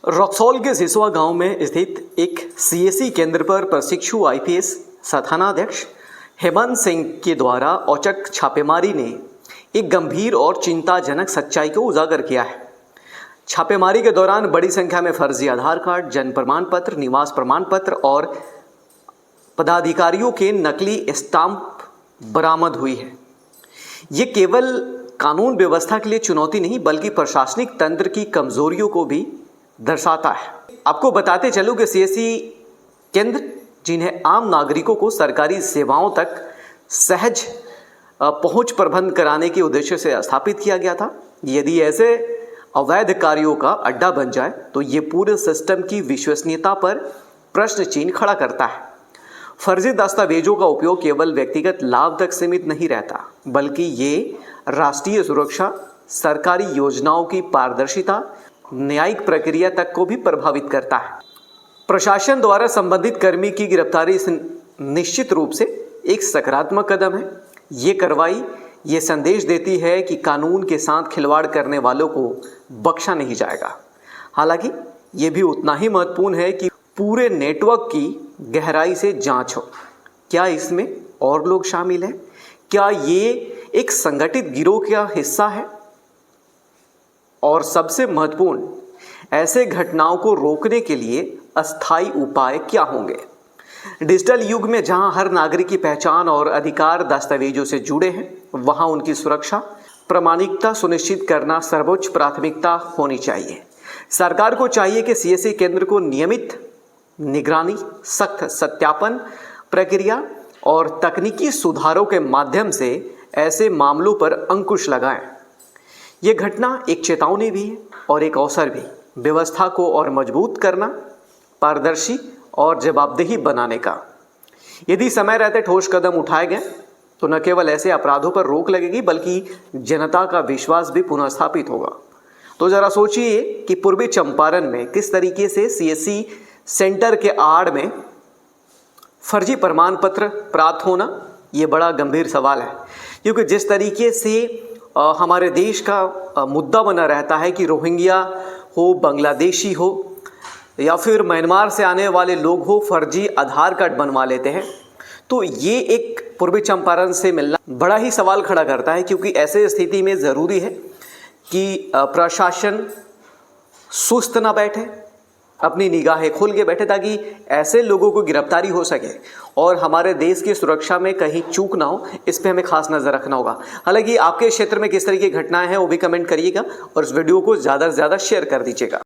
रक्सौल के सिसवा गांव में स्थित एक सीएससी केंद्र पर प्रशिक्षु आईपीएस स्थानाध्यक्ष हेमंत सिंह के द्वारा औचक छापेमारी ने एक गंभीर और चिंताजनक सच्चाई को उजागर किया है। छापेमारी के दौरान बड़ी संख्या में फर्जी आधार कार्ड, जन्म प्रमाण पत्र, निवास प्रमाण पत्र और पदाधिकारियों के नकली स्टाम्प बरामद हुई है। ये केवल कानून व्यवस्था के लिए चुनौती नहीं बल्कि प्रशासनिक तंत्र की कमजोरियों को भी दर्शाता है। आपको बताते चलूं कि सीएससी केंद्र जिन्हें आम नागरिकों को सरकारी सेवाओं तक सहज पहुंच प्रबंध कराने के उद्देश्य से स्थापित किया गया था, यदि ऐसे अवैध कार्यों का अड्डा बन जाए तो ये पूरे सिस्टम की विश्वसनीयता पर प्रश्न चिन्ह खड़ा करता है। फर्जी दस्तावेजों का उपयोग केवल व्यक्तिगत लाभ तक सीमित नहीं रहता बल्कि ये राष्ट्रीय सुरक्षा, सरकारी योजनाओं की पारदर्शिता, न्यायिक प्रक्रिया तक को भी प्रभावित करता है। प्रशासन द्वारा संबंधित कर्मी की गिरफ्तारी निश्चित रूप से एक सकारात्मक कदम है। ये कार्रवाई ये संदेश देती है कि कानून के साथ खिलवाड़ करने वालों को बख्शा नहीं जाएगा। हालांकि ये भी उतना ही महत्वपूर्ण है कि पूरे नेटवर्क की गहराई से जांच हो। क्या इसमें और लोग शामिल हैं? क्या ये एक संगठित गिरोह का हिस्सा है? और सबसे महत्वपूर्ण, ऐसे घटनाओं को रोकने के लिए अस्थायी उपाय क्या होंगे? डिजिटल युग में जहां हर नागरिक की पहचान और अधिकार दस्तावेजों से जुड़े हैं, वहां उनकी सुरक्षा, प्रामाणिकता सुनिश्चित करना सर्वोच्च प्राथमिकता होनी चाहिए। सरकार को चाहिए कि सीएससी केंद्र को नियमित निगरानी, सख्त सत्यापन प्रक्रिया और तकनीकी सुधारों के माध्यम से ऐसे मामलों पर अंकुश लगाएं। ये घटना एक चेतावनी भी है और एक अवसर भी, व्यवस्था को और मजबूत करना, पारदर्शी और जवाबदेही बनाने का। यदि समय रहते ठोस कदम उठाए गए तो न केवल ऐसे अपराधों पर रोक लगेगी बल्कि जनता का विश्वास भी पुनः स्थापित होगा। तो जरा सोचिए कि पूर्वी चंपारण में किस तरीके से सीएससी सेंटर के आड़ में फर्जी प्रमाण पत्र प्राप्त होना, ये बड़ा गंभीर सवाल है। क्योंकि जिस तरीके से हमारे देश का मुद्दा बना रहता है कि रोहिंग्या हो, बांग्लादेशी हो या फिर म्यांमार से आने वाले लोग हो, फर्जी आधार कार्ड बनवा लेते हैं, तो ये एक पूर्वी चंपारण से मिलना बड़ा ही सवाल खड़ा करता है। क्योंकि ऐसे स्थिति में ज़रूरी है कि प्रशासन सुस्त ना बैठे, अपनी निगाहें खोल के बैठे ताकि ऐसे लोगों को गिरफ्तारी हो सके और हमारे देश की सुरक्षा में कहीं चूक ना हो, इस पे हमें खास नज़र रखना होगा। हालांकि आपके क्षेत्र में किस तरह की घटनाएं हैं वो भी कमेंट करिएगा और इस वीडियो को ज़्यादा से ज़्यादा शेयर कर दीजिएगा।